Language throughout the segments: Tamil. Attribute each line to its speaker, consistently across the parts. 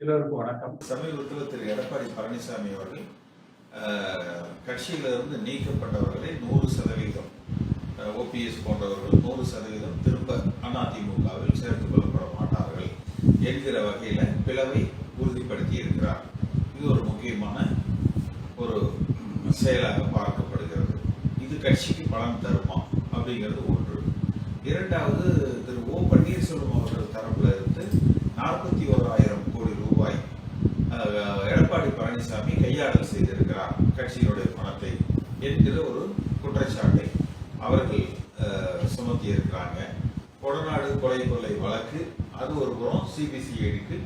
Speaker 1: எல்லோருக்கும் வணக்கம்.
Speaker 2: சமீபத்தில் திரு எடப்பாடி பழனிசாமி அவர்கள் கட்சியிலிருந்து நீக்கப்பட்டவர்களை 100% ஓபிஎஸ் போன்றவர்கள் 100% திரும்ப அதிமுகவில் சேர்த்துக் கொள்ளப்பட மாட்டார்கள் என்கிற வகையில் பிளவை உறுதிப்படுத்தி இருக்கிறார். இது ஒரு முக்கியமான ஒரு செயலாக பார்க்கப்படுகிறது. இது கட்சிக்கு பலன் தருமா அப்படிங்கிறது ஒன்று. இரண்டாவது, திரு ஓ பன்னீர்செல்வம் அவர்கள் தரப்புல இருந்து 41,000 கோடி ரூபாய் எடப்பாடி பழனிசாமி கையாடல் செய்திருக்கிறார் கட்சியினுடைய பணத்தை என்கிற ஒரு குற்றச்சாட்டை அவர்கள் சுமத்தி இருக்கிறாங்க. கொடநாடு கொலை கொள்ளை வழக்கு அது ஒரு புறம் சிபிசிஐடிக்கு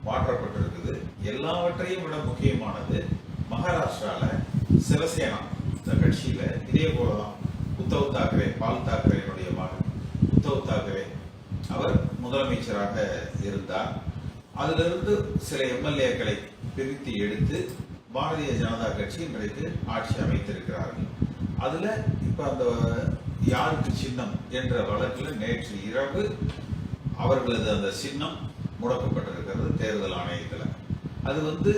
Speaker 2: மாற்றப்பட்டிருக்குது. எல்லாவற்றையும் விட முக்கியமானது, மகாராஷ்டிரால சிவசேனா இந்த கட்சியில இதே போலதான் உத்தவ் தாக்கரே, பால் தாக்கரேனுடைய மகன் உத்தவ் தாக்கரே அவர் முதலமைச்சராக இருந்தார். அதிலிருந்து சில எம்எல்ஏக்களை பிரித்து எடுத்து பாரதிய ஜனதா கட்சி இன்றைக்கு ஆட்சி அமைத்திருக்கிறார்கள். அதுல இப்ப அந்த யாருக்கு சின்னம் என்ற வழக்கில் நேற்று இரவு அவர்களது அந்த சின்னம் முடக்கப்பட்டிருக்கிறது தேர்தல் ஆணையத்தில். அது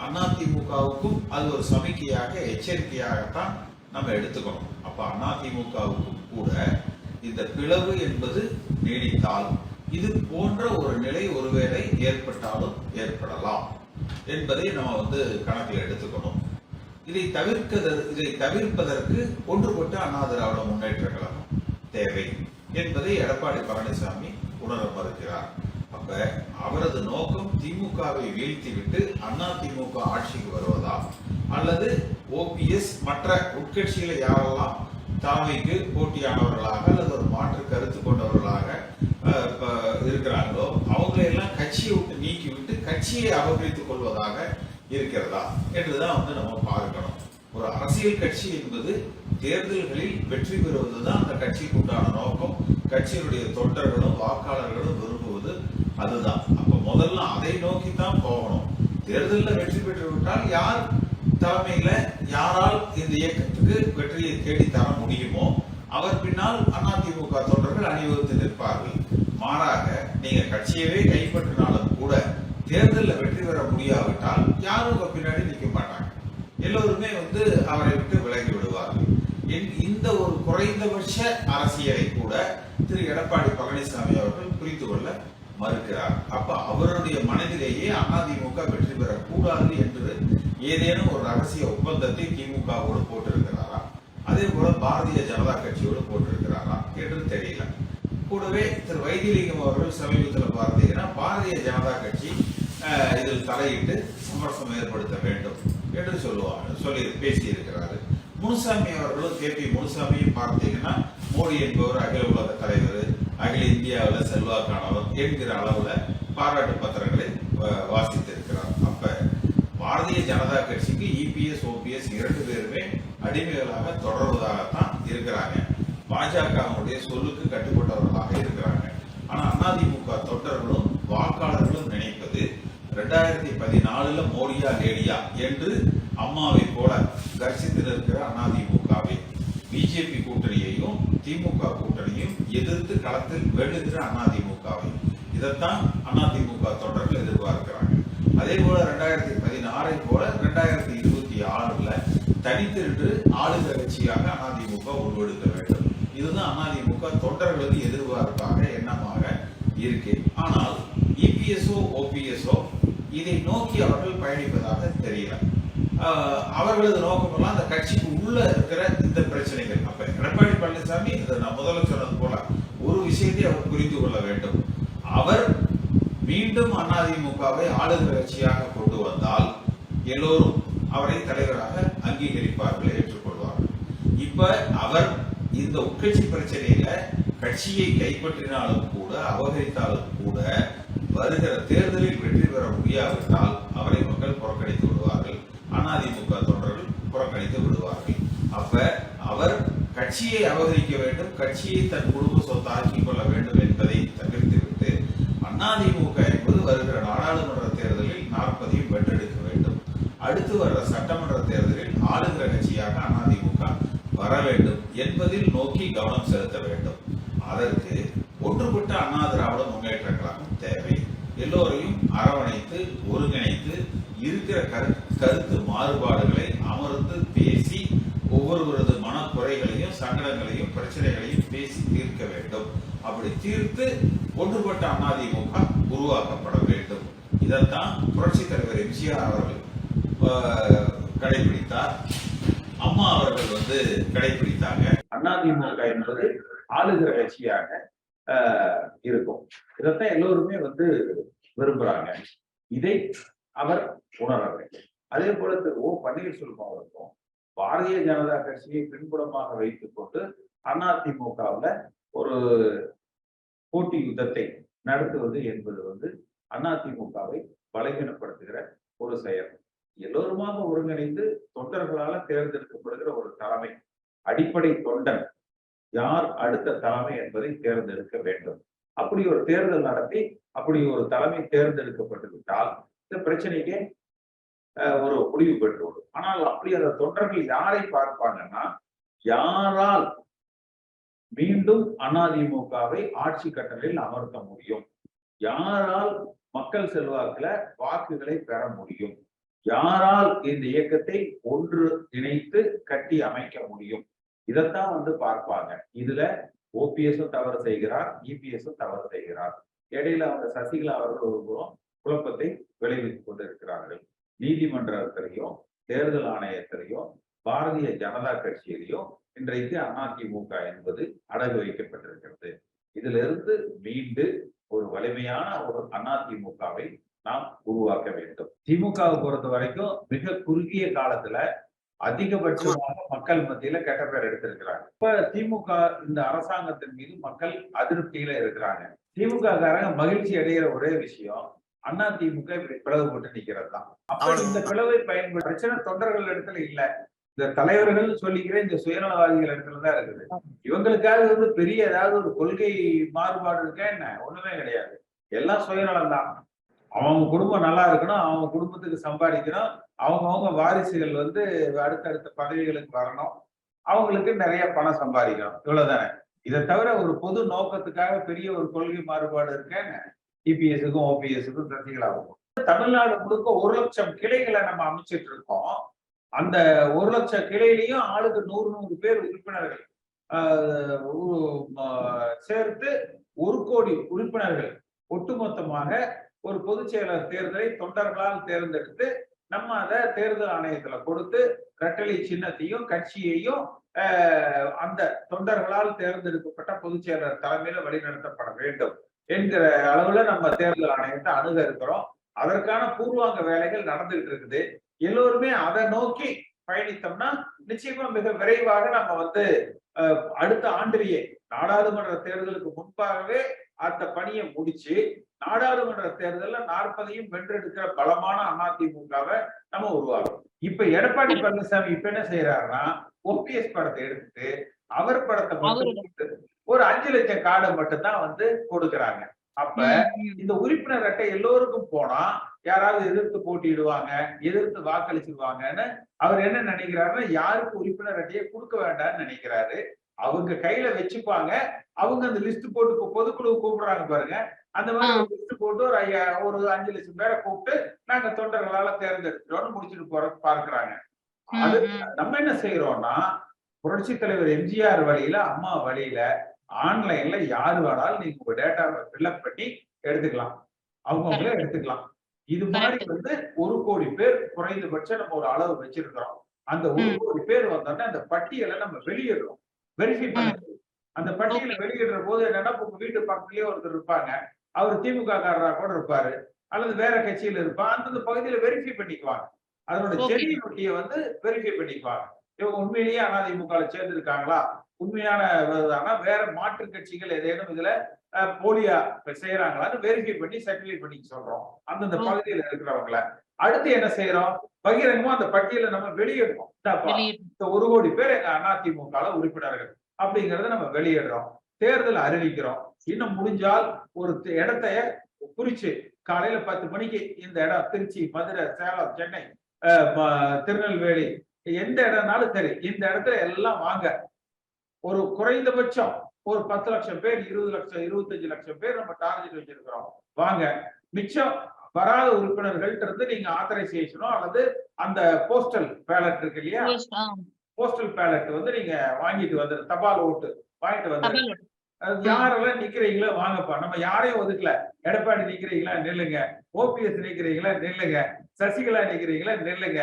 Speaker 2: அதிமுகவுக்கும் அது ஒரு சமிக்கையாக, எச்சரிக்கையாகத்தான் நம்ம எடுத்துக்கணும். அப்ப அதிமுகவுக்கும் கூட இந்த பிளவு என்பது நீடித்தால் இது போன்ற ஒரு நிலை ஒருவேளை ஏற்பட்டாலும் ஏற்படலாம் என்பதை நம்ம கணக்கில் எடுத்துக்கணும். இதை தவிர்ப்பதற்கு ஒன்றுபட்ட அண்ணா திராவிட முன்னேற்ற கழகம் தேவை என்பதை எடப்பாடி பழனிசாமி உணர மறுக்கிறார். அப்ப அவரது நோக்கம் திமுகவை வீழ்த்திவிட்டு அதிமுக ஆட்சிக்கு வருவதா, அல்லது ஓபிஎஸ் மற்ற உட்கட்சிகளை யாரெல்லாம் தலைமைக்கு போட்டியானவர்களாக அல்லது ஒரு மாற்று கருத்து கொண்டவர்களாக இருக்கிறாங்களோ அவங்களையெல்லாம் கட்சியை விட்டு நீக்கிவிட்டு கட்சியை அபகரித்துக் கொள்வதாக இருக்கிறதா என்றுதான் நம்ம பார்க்கணும். ஒரு அரசியல் கட்சி என்பது தேர்தல்களில் வெற்றி பெறுவதுதான் அந்த கட்சிக்கு உண்டான நோக்கம். கட்சியினுடைய தொண்டர்களும் வாக்காளர்களும் விரும்புவது அதுதான். அப்ப முதல்ல அதை நோக்கித்தான் போகணும். தேர்தலில் வெற்றி பெற்று விட்டால் யார் தலைமையில யாரால் இந்த இயக்கத்துக்கு வெற்றியை தேடி தர முடியுமோ அவர் பின்னால் அதிமுக தொண்டர்கள் அணிவகுத்து நிற்பார்கள். மாறாக நீங்க கட்சியவே கைப்பற்றினாலும் கூட தேர்தலில் வெற்றி பெற முடியாவிட்டால் யாரும் பின்னாடி நிற்க மாட்டாங்க. எல்லோருமே அவரை விட்டு விலகி விடுவார்கள். இந்த ஒரு குறைந்தபட்ச அரசியலை கூட திரு எடப்பாடி பழனிசாமி அவர்கள் புரிந்து கொள்ள மறுக்கிறார். அப்ப அவருடைய மனதிலேயே அதிமுக வெற்றி பெறக்கூடாது என்று ஏதேனும் ஒரு ரகசிய ஒப்பந்தத்தை திமுகவோடு போட்டிருக்கிறாரா, அதே போல பாரதிய ஜனதா கட்சியோடு போட்டிருக்கிறாரா என்று தெரியல. கூடவே திரு வைத்திலிங்கம் அவர்கள் சமீபத்தில் பார்த்தீங்கன்னா பாரதிய ஜனதா கட்சி இதில் தலையிட்டு சமரசம் ஏற்படுத்த வேண்டும் என்று சொல்லி பேசியிருக்கிறாரு. முனுசாமி அவர்களும் கே.பி. முனுசாமியும் பார்த்தீங்கன்னா மோடி என்பவர் அகில உலக தலைவர், அகில இந்தியாவில் செல்வாக்கானவர் என்கிற அளவுல பாராட்டு பத்திரங்களை வாசித்திருக்கிறார். அப்ப பாரதிய ஜனதா கட்சிக்கு இபிஎஸ் ஓபிஎஸ் 2 பேருமே அடிமைகளாக தொடர்வதாகத்தான் இருக்கிறாங்க. பாஜகவுடைய சொல்லுக்கு கட்டுப்பட்டவர்களாக இருக்கிறாங்க. ஆனா அதிமுக தொண்டர்களும் வாக்காளர்களும் நினைப்பது 2014 மோடியா லேடியா என்று அம்மாவை போல கர்சித்து இருக்கிற அதிமுகவை, பிஜேபி கூட்டணியையும் திமுக கூட்டணியும் எதிர்த்து களத்தில் வெல்லுகிற அதிமுகவை, இதைத்தான் அதிமுக தொண்டர்கள் எதிர்பார்க்கிறாங்க. அதே போல 2016 போல 2026 தனித்து நின்று ஆளுகிற கட்சியாக அதிமுக உருவெடுக்க வேண்டும். இதுதான் அதிமுக தொண்டர்களது எதிர்பார்ப்பாக எண்ணமாக இருக்கு. ஆனால் இபிஎஸ்ஓ ஓபிஎஸ்ஓ இதை நோக்கி அவர்கள் பயணிப்பதாக தெரியல. அவர்களது நோக்கமெல்லாம் அந்த கட்சிக்கு உள்ள இருக்கிற இந்த பிரச்சனைகள். அப்ப எடப்பாடி பழனிசாமி நான் முதல்ல சொன்னது போல ஒரு விஷயத்தை அவர் புரிந்து கொள்ள வேண்டும். அவர் மீண்டும் அதிமுகவை ஆளுகிற கட்சியாக கொண்டு வந்தால் எல்லோரும் அவரை தலைவராக அங்கீகரிப்பார்கள், ஏற்றுக்கொள்வார்கள். இப்ப அவர் இந்த உட்கட்சி பிரச்சனையில கட்சியை கைப்பற்றினாலும் கூட அபகரித்தாலும் கூட வருகிற தேர்தலில் வெற்றி பெற முடியாவிட்டால் அவரை மக்கள் புறக்கணித்து விடுவார்கள், அதிமுக தொண்டர்கள் புறக்கணித்து விடுவார்கள். அப்ப அவர் கட்சியை அபகரிக்க வேண்டும், கட்சியை தன் குடும்ப சொத்தாக்கிக் கொள்ள வேண்டும் என்பதை தவிர்த்துவிட்டு அதிமுக என்பது வருகிற நாடாளுமன்ற தேர்தலில் 40 வென்றெடுக்க வேண்டும். அடுத்து வர்ற சட்டமன்ற தேர்தலில் ஆளுகிற கட்சியாக அதிமுக வர வேண்டும் என்பதில் நோக்கி கவனம் செலுத்த வேண்டும். அதற்கு ஒன்றுபட்ட அண்ணா திராவிட முன்னேற்ற கழகம் தேவை. எல்லோரையும் அரவணைத்து ஒருங்கிணைத்து இருக்கிற கருத்து மாறுபாடுகளை அமர்ந்து பேசி ஒவ்வொருவரது மனக்குறைகளையும் சங்கடங்களையும் பிரச்சனைகளையும் பேசி தீர்க்க வேண்டும். அப்படி தீர்த்து ஒன்றுபட்ட அதிமுக உருவாக்கப்பட வேண்டும். இதைத்தான் புரட்சி தலைவர் எம்ஜிஆர் அவர்கள் கடைபிடித்தார். அம்மா அவர்கள் கடைபிடித்தாங்க. அதிமுக என்பது ஆளுகிற கட்சியாக இருக்கும். இதைத்தான் எல்லோருமே விரும்புறாங்க. இதை அவர் உணர வேண்டும். அதே போல திரு ஓ பன்னீர்செல்வம் அவருக்கும் பாரதிய ஜனதா கட்சியை பின்புலமாக வைத்துக் கொண்டு அதிமுகவுல ஒரு போட்டி யுத்தத்தை நடத்துவது என்பது அதிமுகவை பலகீனப்படுத்துகிற ஒரு செயல். எல்லோருமாக ஒருங்கிணைந்து தொண்டர்களால தேர்ந்தெடுக்கப்படுகிற ஒரு தலைமை, அடிப்படை தொண்டன் யார் அடுத்த தலைமை என்பதை தேர்ந்தெடுக்க வேண்டும். அப்படி ஒரு தேர்தல் நடத்தி அப்படி ஒரு தலைமை தேர்ந்தெடுக்கப்பட்டு விட்டால் இந்த பிரச்சனைக்கே ஒரு முடிவு பெற்றுவிடும். ஆனால் அப்படி அந்த தொண்டர்கள் யாரை பார்ப்பாங்கன்னா, யாரால் மீண்டும் அதிமுகவை ஆட்சி கட்டளையில் அமர்த்த முடியும், யாரால் மக்கள் செல்வாக்குல வாக்குகளை பெற முடியும், யாரால் இந்த இயக்கத்தை ஒன்று இணைத்து கட்டி அமைக்க முடியும், இதைத்தான் பார்ப்பாங்க. இதுல ஓபிஎஸும் தவறு செய்கிறார், இபிஎஸும் தவறு செய்கிறார். இடையில அவங்க சசிகலா அவர்கள் ஒரு புறம் குழப்பத்தை விளைவித்துக் கொண்டிருக்கிறார்கள். நீதிமன்றத்திலையும் தேர்தல் ஆணையத்திலையும் பாரதிய ஜனதா கட்சியிலையும் இன்றைக்கு அதிமுக என்பது அடகு வைக்கப்பட்டிருக்கிறது. இதுல இருந்து மீண்டு ஒரு வலிமையான ஒரு அதிமுகவை நாம் உருவாக்க வேண்டும். திமுகவை பொறுத்த வரைக்கும் மிக குறுகிய காலத்துல அதிகபட்சமாக மக்கள் மத்தியில கெட்ட பேர் எடுத்திருக்கிறாங்க. இப்ப திமுக இந்த அரசாங்கத்தின் மீது மக்கள் அதிருப்தியில இருக்கிறாங்க. திமுக காரங்க மகிழ்ச்சி அடைகிற ஒரே விஷயம் அதிமுக இப்படி பிளவுபட்டு நிக்கிறது தான். அப்ப இந்த பிளவை பயன்படுத்த பிரச்சனை தொண்டர்கள் இடத்துல இல்ல, இந்த தலைவர்கள் சொல்லிக்கிற இந்த சுயநலவாதிகள் இடத்துலதான் இருக்குது. இவங்களுக்காக பெரிய ஏதாவது ஒரு கொள்கை மாறுபாடு இருக்கா என்ன? ஒண்ணுமே கிடையாது. எல்லாம் சுயநலம் தான். அவங்க குடும்பம் நல்லா இருக்கணும், அவங்க குடும்பத்துக்கு சம்பாதிக்கணும், அவங்கவுங்க வாரிசுகள் அடுத்தடுத்த பதவிகளுக்கு வரணும், அவங்களுக்கு நிறைய பணம் சம்பாதிக்கணும், இவ்வளவுதானே. இதை தவிர ஒரு பொது நோக்கத்துக்காக பெரிய ஒரு கொள்கை மாறுபாடு இருக்கேன்னு இபிஎஸ்க்கும் ஓபிஎஸ்க்கும் சசிகலாவுக்கும். தமிழ்நாடு முழுக்க 1 லட்சம் கிளைகளை நம்ம அமைச்சிட்டு இருக்கோம். அந்த 1 லட்சம் கிளையிலையும் ஆளுக்கு 100 பேர் உறுப்பினர்கள் சேர்த்து 1 கோடி உறுப்பினர்கள் ஒட்டுமொத்தமாக ஒரு பொதுச் செயலர் தேர்தலை தொண்டர்களால் தேர்ந்தெடுத்து நம்ம அதை தேர்தல் ஆணையத்துல கொடுத்து கட்டளை சின்னத்தையும் கட்சியையும் அந்த தொண்டர்களால் தேர்ந்தெடுக்கப்பட்ட பொதுச் செயலர் தலைமையில வழிநடத்தப்பட வேண்டும் என்கிற அளவுல நம்ம தேர்தல் ஆணையத்தை அணுக இருக்கிறோம். அதற்கான பூர்வாங்க வேலைகள் நடந்துகிட்டு இருக்குது. எல்லோருமே அதை நோக்கி பயணித்தோம்னா நிச்சயமா மிக விரைவாக நம்ம அடுத்த ஆண்டிலேயே நாடாளுமன்ற தேர்தலுக்கு முன்பாகவே அந்த பணியை முடிச்சு நாடாளுமன்ற தேர்தல்ல 40ஐயும் வென்றெடுக்கிற பலமான அதிமுகவை நம்ம உருவாக்கும். இப்ப எடப்பாடி பழனிசாமி இப்ப என்ன செய்யறாருன்னா, ஓபிஎஸ் படத்தை எடுத்துட்டு அவர் படத்தை மட்டும் ஒரு 5 லட்சம் கார்டை மட்டும்தான் கொடுக்கறாங்க. அப்ப இந்த உறுப்பினர் அட்டை எல்லோருக்கும் போனா யாராவது எதிர்த்து போட்டியிடுவாங்க, எதிர்த்து வாக்களிச்சிருவாங்கன்னு அவர் என்ன நினைக்கிறாருன்னா, யாருக்கு உறுப்பினர் அட்டையை கொடுக்க வேண்டாம்னு நினைக்கிறாரு. அவங்க கையில வச்சுப்பாங்க. அவங்க அந்த லிஸ்ட் போட்டு பொதுக்குழு கூப்பிடுறாங்க பாருங்க, அந்த மாதிரி லிஸ்ட் போட்டு ஒரு 5 லட்சம் பேரை கூப்பிட்டு நாங்க தொண்டர்களால தேர்ந்தெடுக்கிறோம்னு முடிச்சுட்டு போற பார்க்கிறாங்க. அது நம்ம என்ன செய்யறோம்னா, புரட்சி தலைவர் எம்ஜிஆர் வழியில அம்மா வழியில ஆன்லைன்ல யாரு வேணாலும் நீங்க உங்க டேட்டாவை ஃபில்அப் பண்ணி எடுத்துக்கலாம், அவங்களே எடுத்துக்கலாம். இது மாதிரி 1 கோடி பேர் குறைந்தபட்சம் நம்ம ஒரு அளவு வச்சிருக்கிறோம். அந்த 1 கோடி பேர் வந்தோடனே அந்த பட்டியலை நம்ம வெளியிடுறோம், வெரிஃபை பண்ணுறது. அந்த பட்டியலை வெளியிடுற போது என்னன்னா, உங்க வீட்டு பக்கத்துலயே ஒருத்தர் இருப்பாங்க, அவர் திமுக காரரா கூட இருப்பாரு அல்லது வேற கட்சியில இருப்பா, அந்த பகுதியில வெரிஃபை பண்ணிக்குவாங்க. அதனோட செடி நொட்டியை வெரிஃபை பண்ணிக்குவாங்க. இவங்க உண்மையிலேயே அதிமுக சேர்ந்திருக்காங்களா, உண்மையான வேற மாற்று கட்சிகள் ஏதேனும் இதுல போலியா செய்யறாங்களான்னு வெரிஃபை பண்ணி சர்டிஃபை பண்ணி சொல்றோம் அந்தந்த பகுதியில இருக்கிறவங்கள. அடுத்து என்ன செய்யறோம், பகிரங்கமா அந்த பட்டியலை நம்ம வெளியிடுறோம். இந்த 1 கோடி பேர் எங்க அதிமுக உறுப்பினர்கள் அப்படிங்கறத நம்ம வெளியிடுறோம், தேர்தல் அறிவிக்கிறோம். இன்னும் முடிஞ்சால் ஒரு இடத்தைய குறிச்சு காலையில 10 மணிக்கு இந்த இடம் திருச்சி, மதுரை, சேலம், சென்னை, திருநெல்வேலி, எந்த இடம்னாலும் சரி, இந்த இடத்துல எல்லாம் வாங்க. ஒரு குறைந்தபட்சம் ஒரு 10 லட்சம் பேர், 20 லட்சம், 25 லட்சம் பேர் நம்ம டார்கெட் வச்சிருக்கிறோம், வாங்க. மிச்சம்
Speaker 1: வராத உறுப்பினர்கள்ட்ட இருந்து நீங்க ஆத்தரைசேஷனோ அல்லது அந்த போஸ்டல் பேலட் இருக்கு இல்லையா, போஸ்டல் பேலட் வந்து நீங்க வாங்கிட்டு வந்து, தபால் ஓட்டு வாங்கிட்டு வந்து, யாரெல்லாம் நிக்கிறீங்களோ வாங்கப்பா. நம்ம யாரையும் ஒதுக்கல. எடப்பாடி நிக்கிறீங்களா நில்லுங்க, ஓபிஎஸ் நிக்கிறீங்களா நில்லுங்க, சசிகலா நிக்கிறீங்களா நில்லுங்க,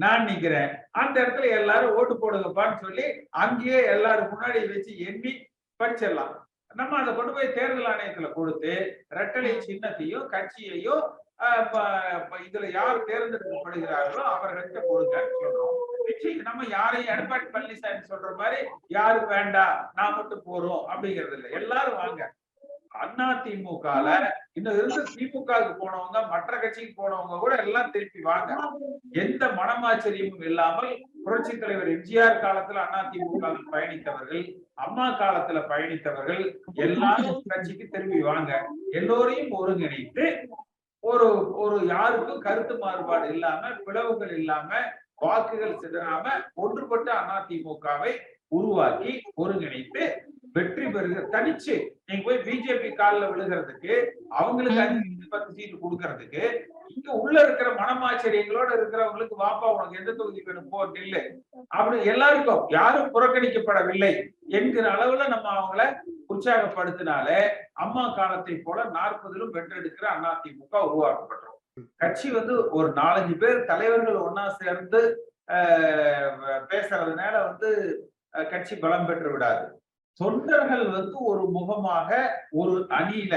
Speaker 1: நான் நிக்கிறேன், அந்த இடத்துல எல்லாரும் ஓட்டு போடுங்கப்பான்னு சொல்லி அங்கேயே எல்லாரும் முன்னாடி வச்சு எண்ணி படிச்சிடலாம். நம்ம அதை கொண்டு போய் தேர்தல் ஆணையத்துல கொடுத்து ரெட்டலை சின்னத்தையும் கட்சியையும் இதுல யார் தேர்ந்தெடுக்கப்படுகிறார்களோ அவர்கள்ட்ட கொடுங்கன்னு சொல்றோம். நிச்சயம் நம்ம யாரையும் எடப்பாடி பழனிசாமி சொல்ற மாதிரி யாரும் வேண்டாம் நான் மட்டும் போறோம் அப்படிங்கிறது இல்லை. எல்லாரும் வாங்க. அதிமுகல இன்னும் இருந்து திமுகவுக்கு போனவங்க, மற்ற கட்சிக்கு போனவங்க கூட எல்லாம் திருப்பி வாங்க. எந்த மனமாச்சரியமும் இல்லாமல் புரட்சி தலைவர் எம்ஜிஆர் காலத்துல அதிமுகவில் பயணித்தவர்கள், அம்மா காலத்துல பயணித்தவர்கள் எல்லாரும் கட்சிக்கு திரும்பி வாங்க. எல்லோரையும் ஒருங்கிணைத்து ஒரு ஒரு யாருக்கும் கருத்து மாறுபாடு இல்லாம, பிளவுகள் இல்லாம, வாக்குகள் சிதறாம ஒன்றுபட்ட அதிமுகவை உருவாக்கி ஒருங்கிணைத்து வெற்றி பெறுகிற. தனிச்சு நீங்க போய் பிஜேபி காலில் விழுகிறதுக்கு, அவங்களுக்கு 5-10 சீட்டு கொடுக்கறதுக்கு, இங்க உள்ள இருக்கிற மனமாச்சரியங்களோட இருக்கிறவங்களுக்கு வாப்பா உனக்கு எந்த தொகுதி வேணும் போ நில்லு அப்படி எல்லாருக்கும் யாரும் புறக்கணிக்கப்படவில்லை என்கிற அளவுல நம்ம அவங்கள உற்சாகப்படுத்தினாலே அம்மா காலத்தை போல 40லும் வென்றெடுக்கிற அதிமுக உருவாக்கப்பட்டோம். கட்சி வந்து ஒரு 4-5 பேர் தலைவர்கள் ஒன்னா சேர்ந்து பேசுறதுனால வந்து கட்சி பலம் பெற்று விடாது. தொண்டர்கள் வந்து ஒரு முகமாக ஒரு அணியில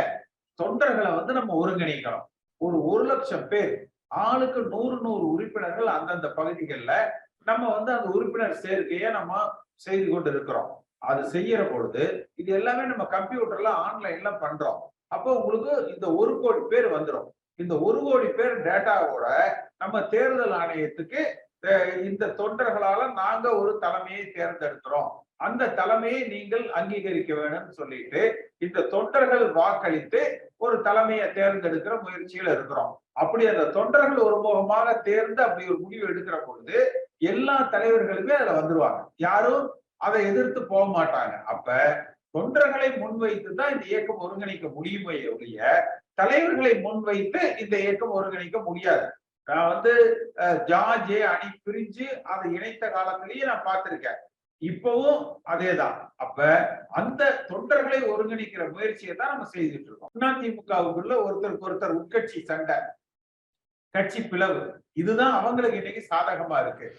Speaker 1: தொண்டர்களை வந்து நம்ம ஒருங்கிணைக்கணும். ஒரு 1,00,000 பேர், ஆளுக்கு 100 உறுப்பினர்கள் அந்தந்த பகுதிகளில் நம்ம வந்து அந்த உறுப்பினர் சேர்க்கையை நம்ம செய்து கொண்டு இருக்கிறோம். அது செய்யற பொழுது இது எல்லாமே நம்ம கம்ப்யூட்டர்ல ஆன்லைன்ல பண்றோம். அப்போ உங்களுக்கு இந்த 1 கோடி பேர் வந்துடும். இந்த 1 கோடி பேர் டேட்டாவோட நம்ம தேர்தல் ஆணையத்துக்கு இந்த தொண்டர்களால நாங்க ஒரு தலைமையை தேர்ந்தெடுக்கிறோம், அந்த தலைமையை நீங்கள் அங்கீகரிக்க வேண்டும் சொல்லிட்டு இந்த தொண்டர்கள் வாக்களித்து ஒரு தலைமையை தேர்ந்தெடுக்கிற முயற்சியில் இருக்கிறோம். அப்படி அந்த தொண்டர்கள் ஒருமுகமாக தேர்ந்து அப்படி ஒரு முடிவு எடுக்கிற பொழுது எல்லா தலைவர்களுமே அதுல வந்துருவாங்க. யாரும் அதை எதிர்த்து போக மாட்டாங்க. அப்ப தொண்டர்களை முன்வைத்து தான் இந்த இயக்கம் ஒருங்கிணைக்க முடியுமே ஒழிய தலைவர்களை முன்வைத்து இந்த இயக்கம் ஒருங்கிணைக்க முடியாது. நான் வந்து ஜார்ஜ் அணி பிரிஞ்சு அதை இணைத்த காலத்திலேயே நான் பார்த்திருக்கேன். இப்பவும் அதேதான். அப்ப அந்த தொண்டர்களை ஒருங்கிணைக்கிற முயற்சியை தான் நம்ம செய்துட்டு இருக்கோம். அதிமுகவுக்குள்ள ஒருத்தருக்கு ஒருத்தர் உட்கட்சி சண்டை, கட்சி பிளவு, இதுதான் அவங்களுக்கு இன்னைக்கு சாதகமா இருக்கு.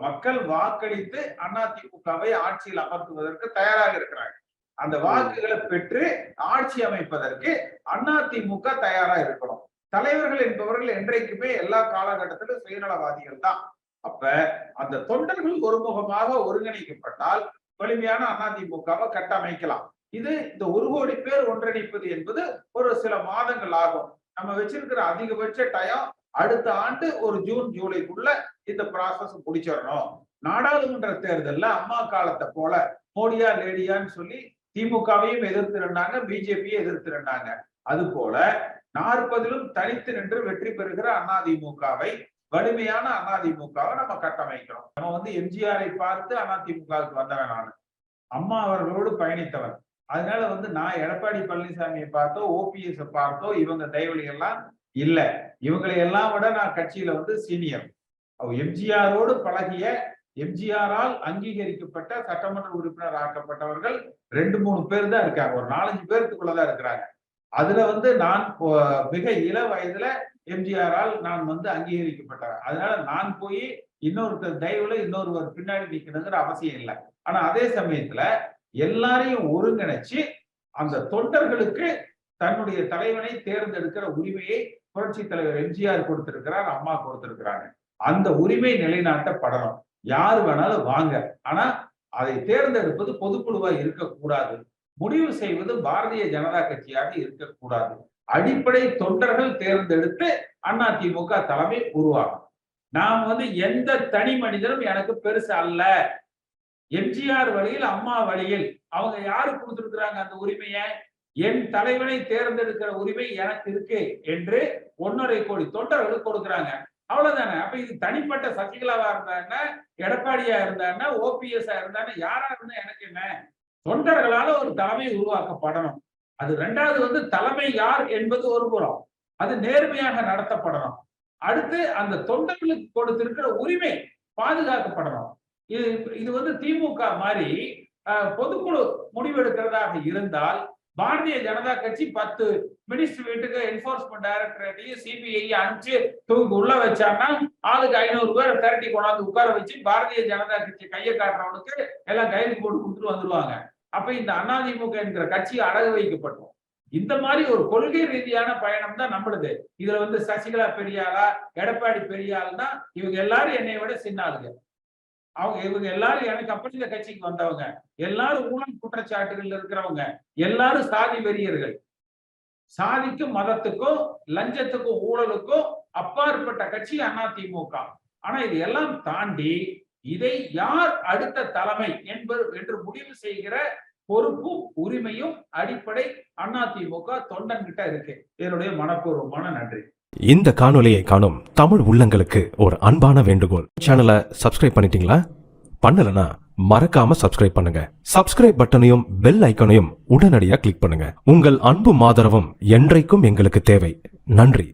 Speaker 1: மக்கள் வாக்களித்து அதிமுகவை ஆட்சியில் அமர்த்துவதற்கு தயாராக இருக்கிறாங்க. அந்த வாக்குகளை பெற்று ஆட்சி அமைப்பதற்கு அதிமுக தயாரா இருக்கணும். தலைவர்கள் என்பவர்கள் என்றைக்குமே எல்லா காலகட்டத்திலும் சுயநலவாதிகள் தான். அப்ப அந்த தொண்டர்கள் ஒருமுகமாக ஒருங்கிணைக்கப்பட்டால் வலிமையான அதிமுகவை கட்டமைக்கலாம். இது இந்த 1 கோடி பேர் ஒன்றிணைப்பது என்பது ஒரு சில மாதங்கள் ஆகும். நம்ம வச்சிருக்கிற அதிகபட்ச டயம் அடுத்த ஆண்டு ஒரு ஜூன் ஜூலைக்குள்ள இந்த ப்ராசஸ் முடிச்சிடணும். நாடாளுமன்ற தேர்தல்ல அம்மா காலத்தை போல மோடியா லேடியான்னு சொல்லி திமுகவையும் எதிர்த்திருந்தாங்க, பிஜேபியை எதிர்த்திருந்தாங்க. அது போல 40லும் தனித்து நின்று வெற்றி பெறுகிற அதிமுகவை, வலிமையான அதிமுகவை நம்ம கட்டமைக்கிறோம். நம்ம வந்து எம்ஜிஆரை பார்த்து அதிமுகவுக்கு வந்தவன் நான், அம்மா அவர்களோடு பயணித்தவன். அதனால வந்து நான் எடப்பாடி பழனிசாமியை பார்த்தோ ஓபிஎஸ் பார்த்தோ இவங்க தயவழி எல்லாம் இல்ல. இவங்களை எல்லாம் விட நான் கட்சியில வந்து சீனியர். எம்ஜிஆரோடு பழகிய, எம்ஜிஆரால் அங்கீகரிக்கப்பட்ட சட்டமன்ற உறுப்பினர் ஆக்கப்பட்டவர்கள் 2-3 பேர் தான் இருக்காங்க. ஒரு 4-5 பேருக்குள்ளதான் இருக்கிறாங்க. அதுல வந்து நான் மிக இள வயதுல எம்ஜிஆரால் நான் வந்து அங்கீகரிக்கப்பட்டவன். அதனால நான் போய் இன்னொருத்தர் தயவுல இன்னொருவர் பின்னாடி நிக்கணுங்கிற அவசியம் இல்லை. ஆனா அதே சமயத்துல எல்லாரையும் ஒருங்கிணைச்சு அந்த தொண்டர்களுக்கு தன்னுடைய தலைவனை தேர்ந்தெடுக்கிற உரிமையை புரட்சி தலைவர் எம்ஜிஆர் கொடுத்திருக்கிறார், அம்மா கொடுத்திருக்கிறாங்க. அந்த உரிமை நிலைநாட்டப்படணும். யாரு வேணாலும் வாங்க, ஆனா அதை தேர்ந்தெடுப்பது பொதுக்குழுவா இருக்கக்கூடாது. முடிவு செய்வது பாரதிய ஜனதா கட்சியாக இருக்கக்கூடாது. அடிப்படை தொண்டர்கள் தேர்ந்தெடுத்து அதிமுக தலைமை உருவாகும். நாம் வந்து எந்த தனி மனிதனும் எனக்கு பெருசு அல்ல. எம்ஜிஆர் வழியில், அம்மா வழியில் அவங்க யாரு கொடுத்திருக்கிறாங்க அந்த உரிமையை? என் தலைவனை தேர்ந்தெடுக்கிற உரிமை எனக்கு இருக்கு என்று 1.5 கோடி தொண்டர்களுக்கு கொடுக்குறாங்க. அவ்வளவுதானே. அப்ப இது தனிப்பட்ட சசிகலாவா இருந்தா, எடப்பாடியா இருந்தா, ஓபிஎஸ் இருந்தா, யாரா இருந்தா எனக்கு என்ன? தொண்டர்களால ஒரு தலைமை உருவாக்கப்படணும். அது 2வது வந்து தலைமை யார் என்பது ஒரு புறம். அது நேர்மையாக நடத்தப்படணும். அடுத்து அந்த தொண்டர்களுக்கு கொடுத்திருக்கிற உரிமை பாதுகாக்கப்படணும். இது வந்து திமுக மாதிரி பொதுக்குழு முடிவெடுக்கிறதாக இருந்தால் பாரதிய ஜனதா கட்சி 10 மினிஸ்டர் வீட்டுக்கு என்போர்ஸ்மெண்ட் டைரக்டரேட்டையும் சிபிஐ அனுப்பிச்சு தூக்கி உள்ள வச்சாங்கன்னா ஆளுக்கு 500 பேரை திரட்டி கொண்டாந்து உட்கார வச்சு பாரதிய ஜனதா கட்சி கையை காட்டுறவனுக்கு எல்லாம் கைது போட்டு கொடுத்துட்டு வந்துருவாங்க. அப்ப இந்த அதிமுக என்கிற கட்சி அடகு வைக்கப்பட்டோம். இந்த மாதிரி ஒரு கொள்கை ரீதியான பயணம் தான் நம்மளுது. இதுல வந்து சசிகலா பெரியாளா, எடப்பாடி பெரியாள்னா இவங்க எல்லாரும் என்னை விட சின்ன ஆளுங்க. இவங்க எல்லாரும் எனக்கு அப்புறம் இந்த கட்சிக்கு வந்தவங்க, எல்லாரும் ஊழல் குற்றச்சாட்டுகள் இருக்கிறவங்க, எல்லாரும் சாதி வெறியர்கள். சாதிக்கும் மதத்துக்கும் லஞ்சத்துக்கும் ஊழலுக்கும் அப்பாற்பட்ட கட்சி அதிமுக. ஆனா இது எல்லாம் தாண்டி இதை யார் அடுத்த தலைமை என்று முடிவு செய்கிற பொறுப்பும் உரிமையும் அடிப்படை அதிமுக தொண்டன் கிட்ட இருக்கு. என்னுடைய மனப்பூர்வமான நன்றி.
Speaker 3: இந்த காணொளியை காணும் தமிழ் உள்ளங்களுக்கு ஒரு அன்பான வேண்டுகோள். சேனலை சப்ஸ்கிரைப் பண்ணிட்டீங்களா? பண்ணலனா மறக்காம சப்ஸ்கிரைப் பண்ணுங்க. சப்ஸ்கிரைப் பட்டனையும் பெல் ஐக்கனையும் உடனடியாக கிளிக் பண்ணுங்க. உங்கள் அன்பும் ஆதரவும் என்றைக்கும் எங்களுக்கு தேவை. நன்றி.